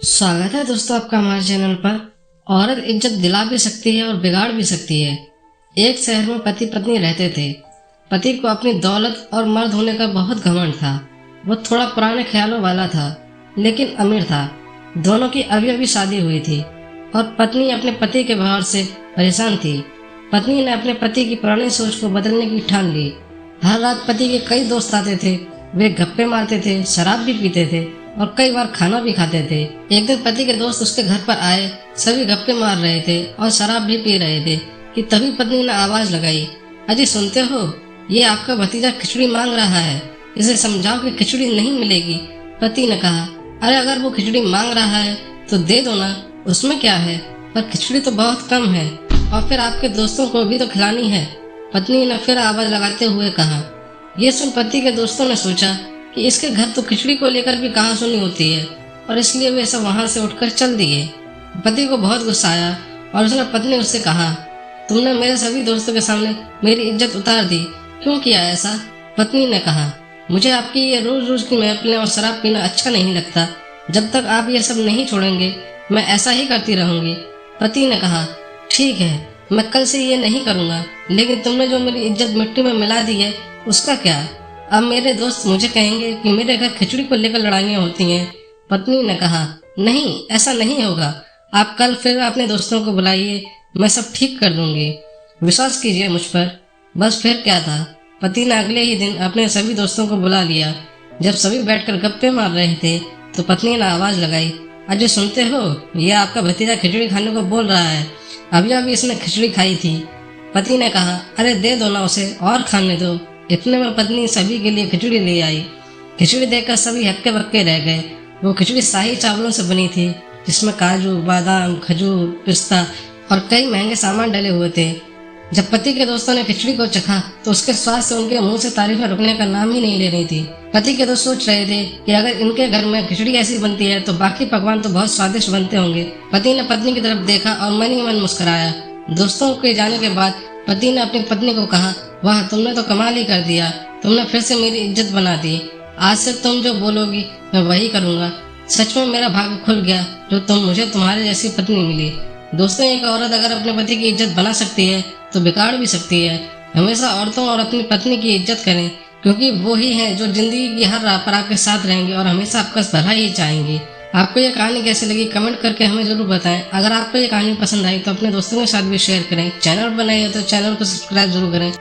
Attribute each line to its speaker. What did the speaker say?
Speaker 1: स्वागत है दोस्तों आपका हमारे चैनल पर। औरत इज्जत दिला भी सकती है और बिगाड़ भी सकती है। एक शहर में पति पत्नी रहते थे। पति को अपनी दौलत और मर्द होने का बहुत घमंड था। वो थोड़ा पुराने ख्यालों वाला था, लेकिन अमीर था। दोनों की अभी अभी शादी हुई थी और पत्नी अपने पति के व्यवहार से परेशान थी। पत्नी ने अपने पति की पुरानी सोच को बदलने की ठान ली। हर रात पति के कई दोस्त आते थे। वे गप्पे मारते थे, शराब भी पीते थे और कई बार खाना भी खाते थे। एक दिन पति के दोस्त उसके घर पर आए। सभी गप्पे मार रहे थे और शराब भी पी रहे थे कि तभी पत्नी ने आवाज लगाई, अजी सुनते हो, ये आपका भतीजा खिचड़ी मांग रहा है, इसे समझाओ कि खिचड़ी नहीं मिलेगी। पति ने कहा, अरे अगर वो खिचड़ी मांग रहा है तो दे दो ना, उसमें क्या है, पर खिचड़ी तो बहुत कम है और फिर आपके दोस्तों को भी तो खिलानी है। पत्नी ने फिर आवाज लगाते हुए कहा। ये सुन पति के दोस्तों ने सोचा कि इसके घर तो खिचड़ी को लेकर भी कहाँ सुनी होती है, और इसलिए वे सब वहां से उठकर चल दिए। पति को बहुत गुस्सा आया और उसने पत्नी उससे कहा, तुमने मेरे सभी दोस्तों के सामने मेरी इज्जत उतार दी, क्यों किया ऐसा? पत्नी ने कहा, मुझे आपकी ये रोज रोज की महफिलें और शराब पीना अच्छा नहीं लगता। जब तक आप ये सब नहीं छोड़ेंगे मैं ऐसा ही करती रहूंगी। पति ने कहा, ठीक है, मैं कल से ये नहीं करूंगा, लेकिन तुमने जो मेरी इज्जत मिट्टी में मिला दी है उसका क्या? अब मेरे दोस्त मुझे कहेंगे कि मेरे घर खिचड़ी को लेकर लड़ाइयाँ होती हैं। पत्नी ने कहा, नहीं, ऐसा नहीं होगा। आप कल फिर अपने दोस्तों को बुलाइए, मैं सब ठीक कर दूंगी, विश्वास कीजिए मुझ पर। बस फिर क्या था, पति ने अगले ही दिन अपने सभी दोस्तों को बुला लिया। जब सभी बैठकर गप्पे मार रहे थे तो पत्नी ने आवाज लगाई, अजय सुनते हो, यह आपका भतीजा खिचड़ी खाने को बोल रहा है, अभी अभी इसने खिचड़ी खाई थी। पति ने कहा, अरे दे दो ना उसे और खाने दो। इतने में पत्नी सभी के लिए खिचड़ी ले आई। खिचड़ी देखकर सभी हक्के बक्के रह गए। वो खिचड़ी शाही चावलों से बनी थी, जिसमें काजू, बादाम, खजूर, पिस्ता और कई महंगे सामान डले हुए थे। जब पति के दोस्तों ने खिचड़ी को चखा तो उसके स्वाद से उनके मुंह से तारीफें रुकने का नाम ही नहीं ले रही थी। पति के दोस्त सोच रहे थे कि अगर इनके घर में खिचड़ी ऐसी बनती है तो बाकी पकवान तो बहुत स्वादिष्ट बनते होंगे। पति ने पत्नी की तरफ देखा और मन ही मन मुस्कुराया। दोस्तों के जाने के बाद पति ने अपनी पत्नी को कहा, वाह, तुमने तो कमाल ही कर दिया, तुमने फिर से मेरी इज्जत बना दी। आज से तुम जो बोलोगी मैं वही करूँगा। सच में मेरा भाग्य खुल गया जो मुझे तुम्हारे जैसी पत्नी मिली। दोस्तों, एक औरत अगर अपने पति की इज्जत बना सकती है तो बिगाड़ भी सकती है। हमेशा औरतों और अपनी पत्नी की इज्जत करें, क्योंकि वो ही है जो जिंदगी की हर राह पर आपके साथ रहेंगे और हमेशा आपका भला ही चाहेंगे। आपको ये कहानी कैसी लगी कमेंट करके हमें जरूर बताएं। अगर आपको ये कहानी पसंद आई तो अपने दोस्तों के साथ भी शेयर करें। चैनल बनाइए तो चैनल को सब्सक्राइब जरूर करें।